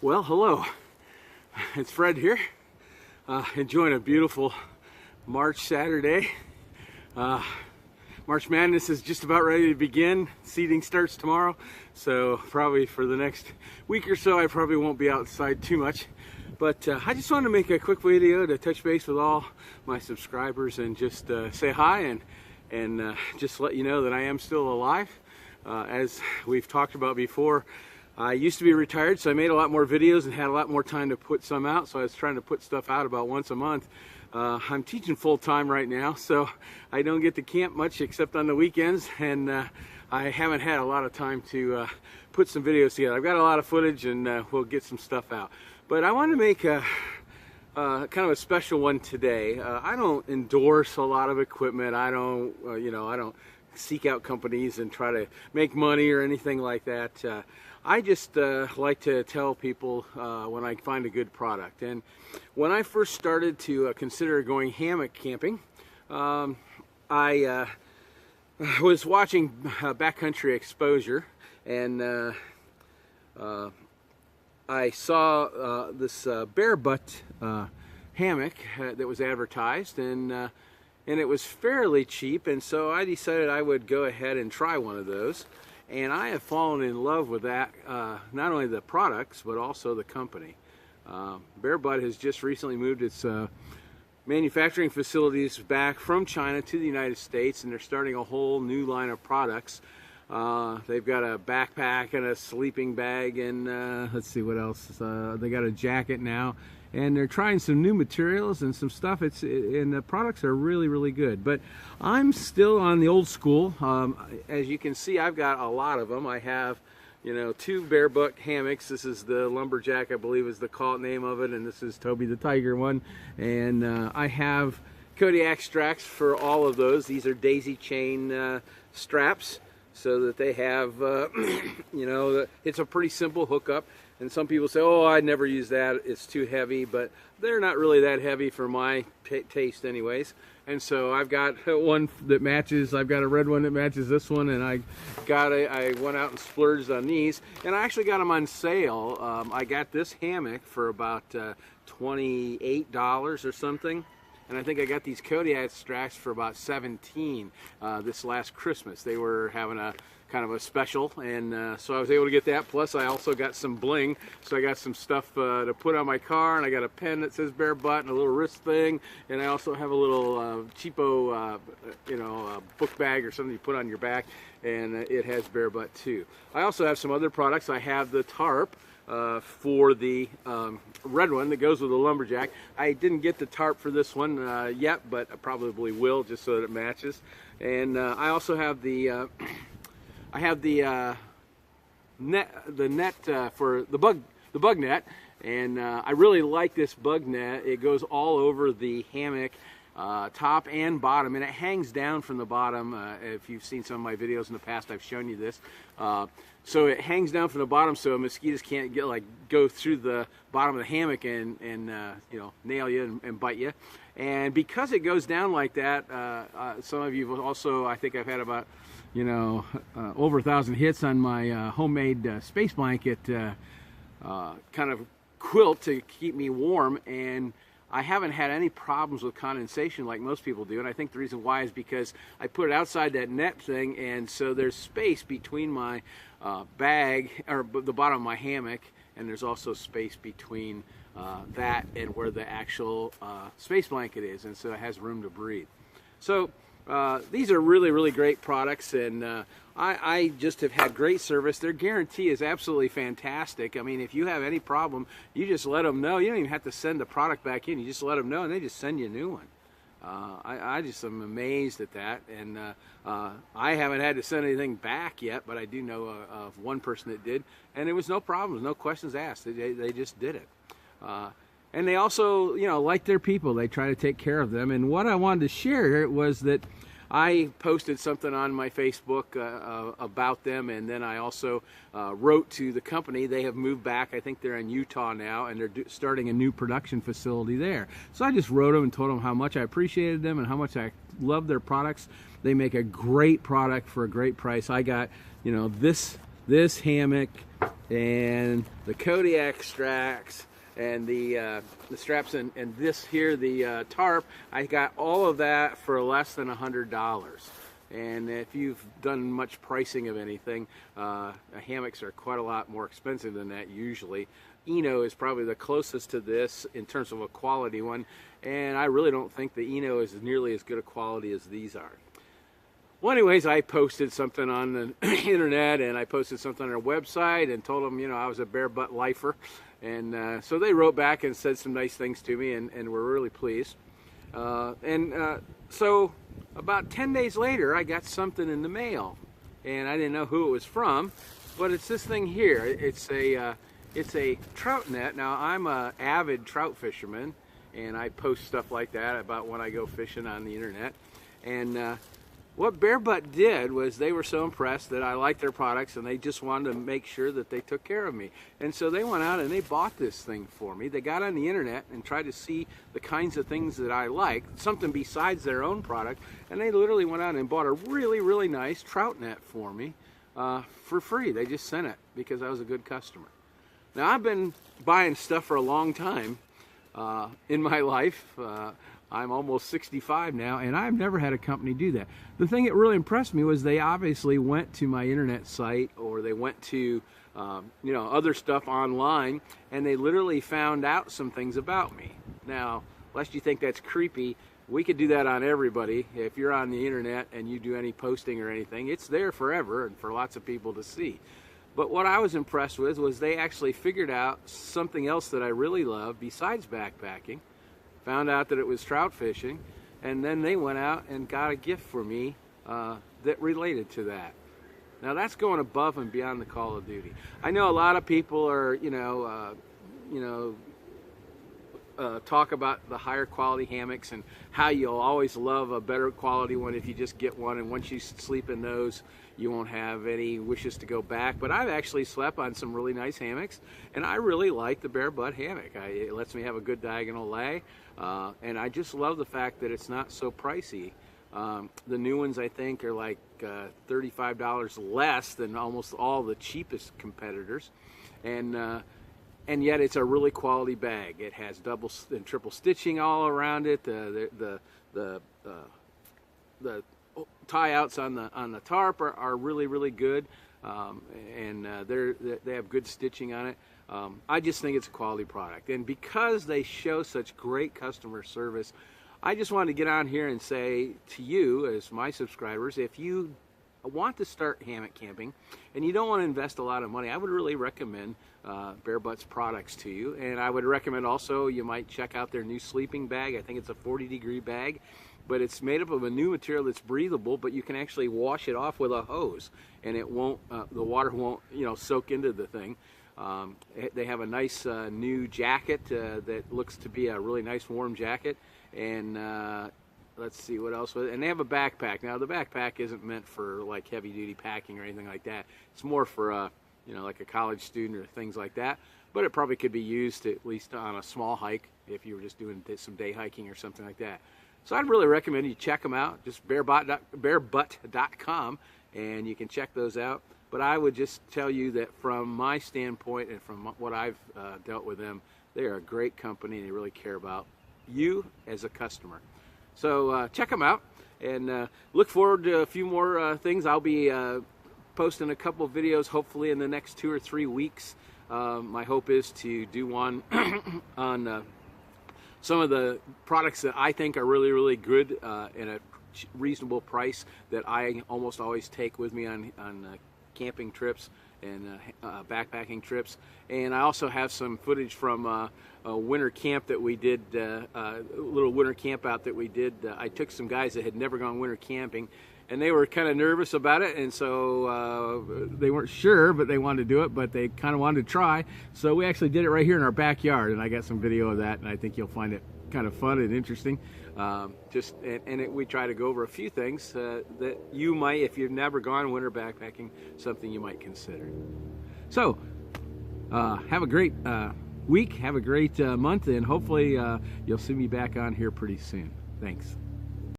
Well, hello. It's Fred here, enjoying a beautiful March Saturday. March Madness is just about ready to begin. Seeding starts tomorrow, so probably for the next week or so I probably won't be outside too much. But I just wanted to make a quick video to touch base with all my subscribers and just say hi and just let you know that I am still alive. As we've talked about before, I used to be retired, so I made a lot more videos and had a lot more time to put some out, so I was trying to put stuff out about once a month. I'm teaching full-time right now, so I don't get to camp much except on the weekends, and I haven't had a lot of time to put some videos together. I've got a lot of footage, and we'll get some stuff out. But I want to make a kind of a special one today. I don't endorse a lot of equipment. I don't, I don't seek out companies and try to make money or anything like that. I just like to tell people when I find a good product. And when I first started to consider going hammock camping, I was watching Backcountry Exposure, and I saw this BearButt hammock that was advertised, and it was fairly cheap, and so I decided I would go ahead and try one of those. And I have fallen in love with that, not only the products, but also the company. BearButt has just recently moved its manufacturing facilities back from China to the United States, and they're starting a whole new line of products. They've got a backpack and a sleeping bag, and let's see what else. They got a jacket now, and they're trying some new materials and some stuff. And the products are really, really good. But I'm still on the old school. As you can see, I've got a lot of them. I have, two BearButt hammocks. This is the Lumberjack, I believe is the call name of it, and this is Toby the Tiger one. And I have Kodiak straps for all of those. These are daisy chain straps, so that they have, it's a pretty simple hookup. And some people say, oh, I'd never use that, it's too heavy, but they're not really that heavy for my taste anyways. And so I've got one that matches, I've got a red one that matches this one, and I went out and splurged on these, and I actually got them on sale. I got this hammock for about $28 or something. And I think I got these Kodiak straps for about $17 this last Christmas. They were having a kind of a special, and so I was able to get that. Plus I also got some bling, so I got some stuff to put on my car, and I got a pen that says BearButt and a little wrist thing, and I also have a little cheapo book bag or something you put on your back, and it has BearButt too. I also have some other products. I have the tarp for the red one that goes with the Lumberjack. I didn't get the tarp for this one yet, but I probably will, just so that it matches. And I also have the net for the bug net, and I really like this bug net. It goes all over the hammock, top and bottom, and it hangs down from the bottom. If you've seen some of my videos in the past, I've shown you this. So it hangs down from the bottom, so mosquitoes can't go through the bottom of the hammock and nail you and bite you. And because it goes down like that, some of you also, I think I've had about over 1,000 hits on my homemade space blanket kind of quilt to keep me warm, and I haven't had any problems with condensation like most people do. And I think the reason why is because I put it outside that net thing, and so there's space between my bag, or the bottom of my hammock, and there's also space between that and where the actual space blanket is, and so it has room to breathe. So these are really, really great products, and I just have had great service. Their guarantee is absolutely fantastic. I mean, if you have any problem, you just let them know. You don't even have to send the product back in. You just let them know, and they just send you a new one. I just am amazed at that, and I haven't had to send anything back yet, but I do know of one person that did, and it was no problems, no questions asked. They just did it. And they also, like their people, they try to take care of them. And what I wanted to share was that I posted something on my Facebook about them, and then I also wrote to the company. They have moved back. I think they're in Utah now, and they're starting a new production facility there. So I just wrote them and told them how much I appreciated them and how much I love their products. They make a great product for a great price. I got, this this hammock and the Kodiak straps and the straps and this here, the tarp, I got all of that for less than $100. And if you've done much pricing of anything, hammocks are quite a lot more expensive than that usually. Eno is probably the closest to this in terms of a quality one, and I really don't think the Eno is nearly as good a quality as these are. Well, anyways, I posted something on the internet, and I posted something on our website and told them, you know, I was a BearButt lifer. And so they wrote back and said some nice things to me, and were really pleased. So about 10 days later, I got something in the mail, and I didn't know who it was from, but it's this thing here. It's a trout net. Now, I'm an avid trout fisherman, and I post stuff like that about when I go fishing on the internet. And what BearButt did was they were so impressed that I liked their products, and they just wanted to make sure that they took care of me. And so they went out and they bought this thing for me. They got on the internet and tried to see the kinds of things that I like, something besides their own product, and they literally went out and bought a really, really nice trout net for me for free. They just sent it because I was a good customer. Now, I've been buying stuff for a long time in my life. I'm almost 65 now, and I've never had a company do that. The thing that really impressed me was they obviously went to my internet site, or they went to you know, other stuff online, and they literally found out some things about me. Now, lest you think that's creepy, we could do that on everybody. If you're on the internet and you do any posting or anything, it's there forever and for lots of people to see. But what I was impressed with was they actually figured out something else that I really love besides backpacking. Found out that it was trout fishing, and then they went out and got a gift for me that related to that. Now, that's going above and beyond the call of duty. I know a lot of people are, talk about the higher quality hammocks and how you'll always love a better quality one if you just get one, and once you sleep in those, you won't have any wishes to go back. But I've actually slept on some really nice hammocks, and I really like the BearButt hammock. It lets me have a good diagonal lay, and I just love the fact that it's not so pricey. The new ones, I think, are like $35 less than almost all the cheapest competitors, and yet it's a really quality bag. It has double and triple stitching all around it. The tie outs on the tarp are really, really good, and they have good stitching on it. I just think it's a quality product, and because they show such great customer service, I just wanted to get on here and say to you, as my subscribers, if you want to start hammock camping and you don't want to invest a lot of money, I would really recommend BearButt's products to you. And I would recommend also you might check out their new sleeping bag. I think it's a 40-degree bag, but it's made up of a new material that's breathable, but you can actually wash it off with a hose, and it won't, the water won't, soak into the thing. They have a nice new jacket that looks to be a really nice warm jacket, and let's see what else. And they have a backpack. Now, the backpack isn't meant for like heavy-duty packing or anything like that. It's more for like a college student or things like that. But it probably could be used at least on a small hike if you were just doing some day hiking or something like that. So I'd really recommend you check them out. Just BearButt.com, and you can check those out. But I would just tell you that from my standpoint and from what I've dealt with them, they are a great company, and they really care about you as a customer. So check them out, and look forward to a few more things. I'll be posting a couple of videos hopefully in the next 2 or 3 weeks. My hope is to do one on some of the products that I think are really, really good at a reasonable price that I almost always take with me on camping trips and backpacking trips. And I also have some footage from a winter camp that we did, a little winter camp out that we did. I took some guys that had never gone winter camping, and they were kind of nervous about it, and so they weren't sure, but they wanted to do it, but they kind of wanted to try. So we actually did it right here in our backyard, and I got some video of that, and I think you'll find it kind of fun and interesting. We try to go over a few things that you might, if you've never gone winter backpacking, something you might consider. So have a great week, have a great month, and hopefully you'll see me back on here pretty soon. Thanks.